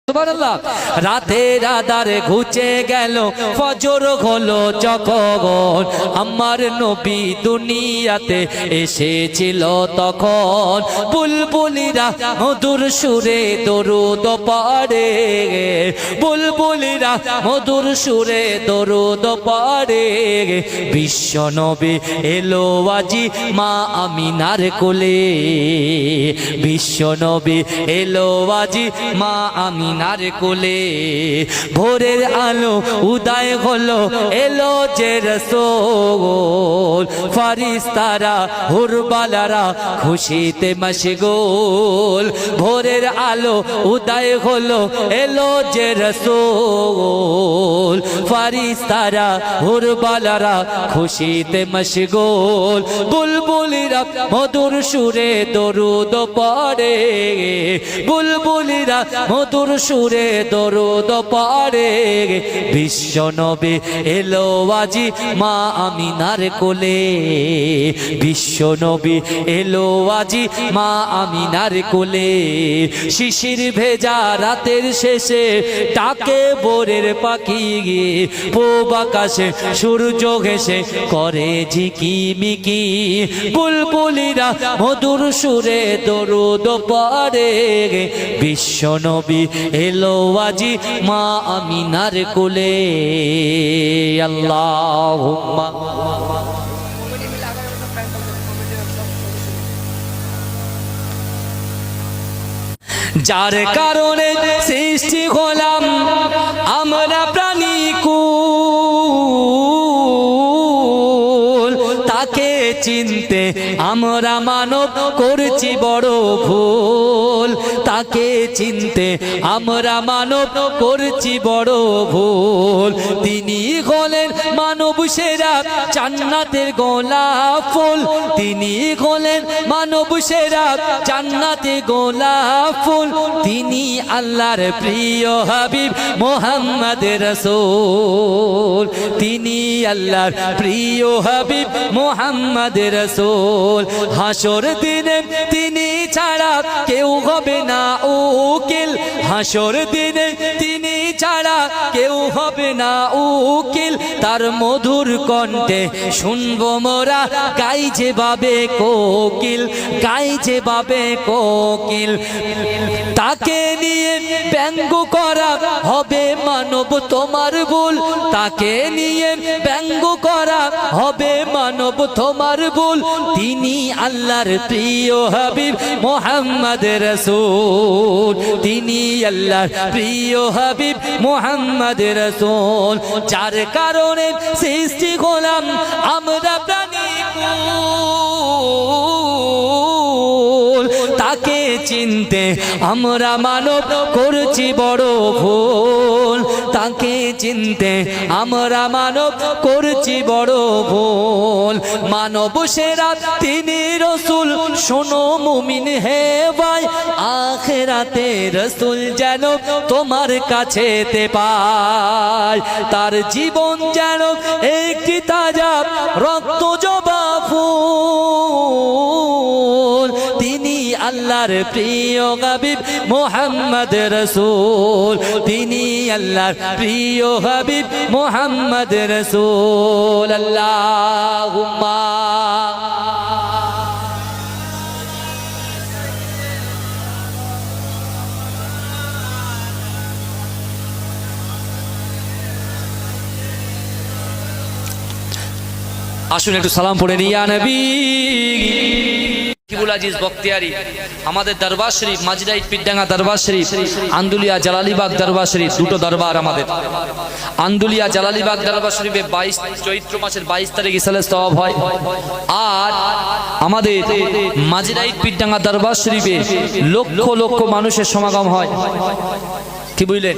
সুবহানাল্লাহ। রাতের আধারে ঘুচে গেল, ফজর হলো যখন, আমার নবী দুনিয়াতে এসেছিল তখন। বুলবুলিরা মধুর সুরে দরুদ পড়ে, বুলবুলিরা মধুর সুরে দরুদ পড়ে। বিশ্ব নবী এলো আজি মা আমিনার কোলে, বিশ্ব নবী এলো আজি মা আমিনার কোলে। ভোরের আলো উদয় হলো, এলো যে রাসূল, ফারিস্তারা হুরবালারা খুশিতে মশগুল। ভোরের আলো উদয় হলো, এলো যে রাসূল, ফারিস্তারা হুরবালারা খুশিতে মশগুল। বুলবুলিরা মধুর সুরে দরুদ পড়ে, বুলবুলিরা মধুর সুরে দরুদ পড়ে। বিশ্ব নবী এলো আজি মা আমিনার কোলে, বিশ্ব নবী এলো আজি মা আমিনার কোলে। শিশির ভেজা রাতের শেষে ডাকে ভোরের পাখি, পূব আকাশে সূর্য ঘেঁষে করে ঝিকিমিকি। বুলবুলিরা মধুর সুরে দরুদ পড়ে, বিশ্ব নবী এলো আজি মা আমিনার কোলে। আল্লাহুম্মা যার কারণে সৃষ্টি হলাম আমরা প্রাণীকুল, তাকে চিনতে আমরা মানব করছি বড় ভুল, তাকে চিনতে আমরা মানব করছি বড় ভুল। তিনি হলেন মানব সেরা জান্নাতের গোলাপ ফুল, তিনি হলেন মানব সেরা জান্নাতের গোলাপ ফুল। তিনি আল্লাহর প্রিয় হাবিব মুহাম্মদ রাসূল, তিনি আল্লাহর প্রিয় হাবিব মুহাম্মদ রাসূল। হাসর দিনে তিনি ছাড়া কেউ হবে না উকিল, হাসর দিনে তিনি ছাড়া কেউ হবে না উকিল। তার মধুর কণ্ঠে শুনবো মোরা গাই যে বাবে কোকিল, গাই যে বাবে কোকিল। তাকে নিয়ে ব্যঙ্গ করা হবে মানব তোমার ভুল, তাকে নিয়ে ব্যঙ্গ করা হবে মানব তোমার ভুল। তিনি আল্লাহর প্রিয় হাবিব মুহাম্মদ রাসূল, তিনি আল্লাহর প্রিয় হাবিব মুহাম্মদ রাসূল। যার কারণে সৃষ্টি হলাম আমরা প্রাণীকুল, তাকে চিনতে আমরা মানব করছি বড় ভুল, তাকে চিনতে আমরা মানব করছি বড় ভুল। মানব সেরা তিনি রাসূল, শোনো মুমিন হে ভাই, আখিরাতে রাসূল যেন তোমার কাছেতে পায়। তার জীবন যেন একটি তাজা রক্ত জবা ফুল। তিনি আল্লাহর প্রিয় হাবিব মুহাম্মদ রাসূল, তিনি আল্লাহর প্রিয় হাবিব মুহাম্মদ রাসূল। আল্লাহুম্মা আসুন একটু সালাম পড়ে নিই ইয়া নবী। কিবুল আজিজ বখতিয়ারি আমাদের দরবার শরীফ, মাজিরাইট পিডডাঙ্গা দরবার শরীফ, আন্দুলিয়া জালালিবাগ দরবার শরীফ, দুটো দরবার আমাদের। আন্দুলিয়া জালালিবাগ দরবার শরীফে 22 চৈত্র মাসের 22 তারিখ ইসালে সওয়াব হয়, আর আমাদের মাজিরাইট পিডডাঙ্গা দরবার শরীফে লক্ষ লক্ষ মানুষের সমাগম হয়। কি বুঝলেন?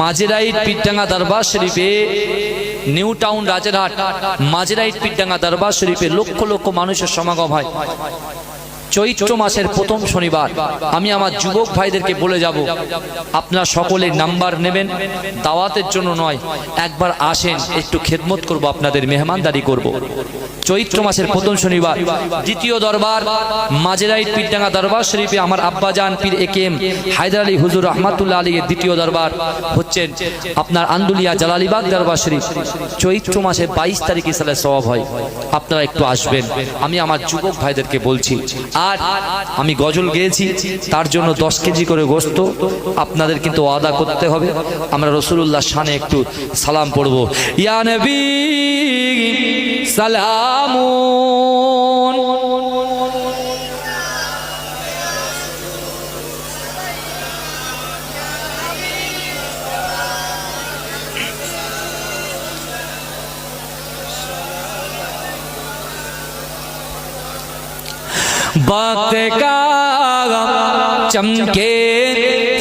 মাজিরাইট পিডডাঙ্গা দরবার শরীফে, নিউ টাউন রাজারহাট মাজিরাইট পিডডাঙ্গা দরবার শরীফে লক্ষ লক্ষ মানুষের সমাগম হয় চৈত্র মাসের প্রথম শনিবার। আমি আমার যুবক ভাইদেরকে বলে যাব, আপনারা সকলে নাম্বার নেবেন, দাওয়াতের জন্য নয়, একবার আসেন, একটু খেদমত করব, আপনাদের মেহমানদারি করব। চৈত্র মাসের প্রথম শনিবার দ্বিতীয় দরবার মাঝেরাইট পীরডাঙ্গা দরবার শরীফে আমার আব্বাজান পীর একেএম হায়দার আলী হুজুর রহমাতুল্লাহ আলীর দ্বিতীয় দরবার হচ্ছেন আপনার আন্দুলিয়া জালালিবাগ দরবার শরীফ চৈত্র মাসে 22 তারিখে সালে সওয়াব হয়। আপনারা একটু আসবেন, আমি আমার যুবক ভাইদেরকে বলছি। আর আমি গজল গেয়েছি, তার জন্য 10 কেজি করে গোশত আপনাদের কিন্তু ওয়াদা করতে হবে। আমরা রাসূলুল্লাহ শানে একটু সালাম পড়ব। ইয়া নবী সালামুন वक्त का चमके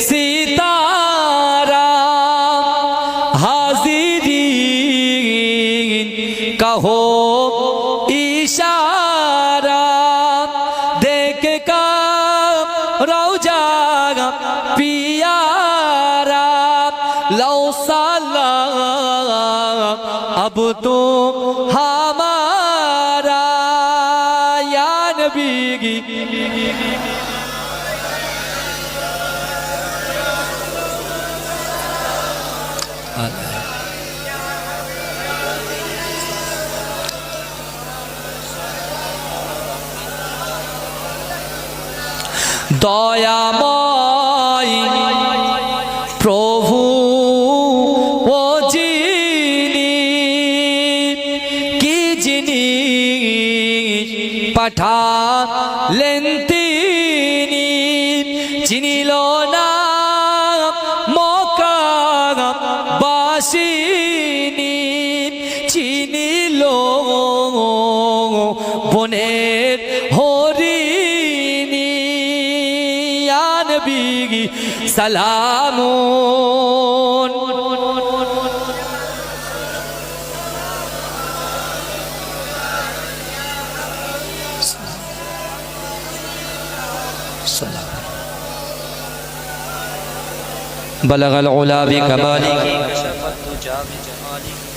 सितारा हाजिरी कहो इशारा देख का रौजा पियारा लो साला अब तो हमारा या नबी দয়াময় প্রভু ও যিনি কি জিনিস পাঠালেন তিনি চিনিল না মক্কা বাসিনী চিনিল বনের হরিণী ইয়া নবী সালামুন بلغ العلا بكماله كشف الدجى بجماله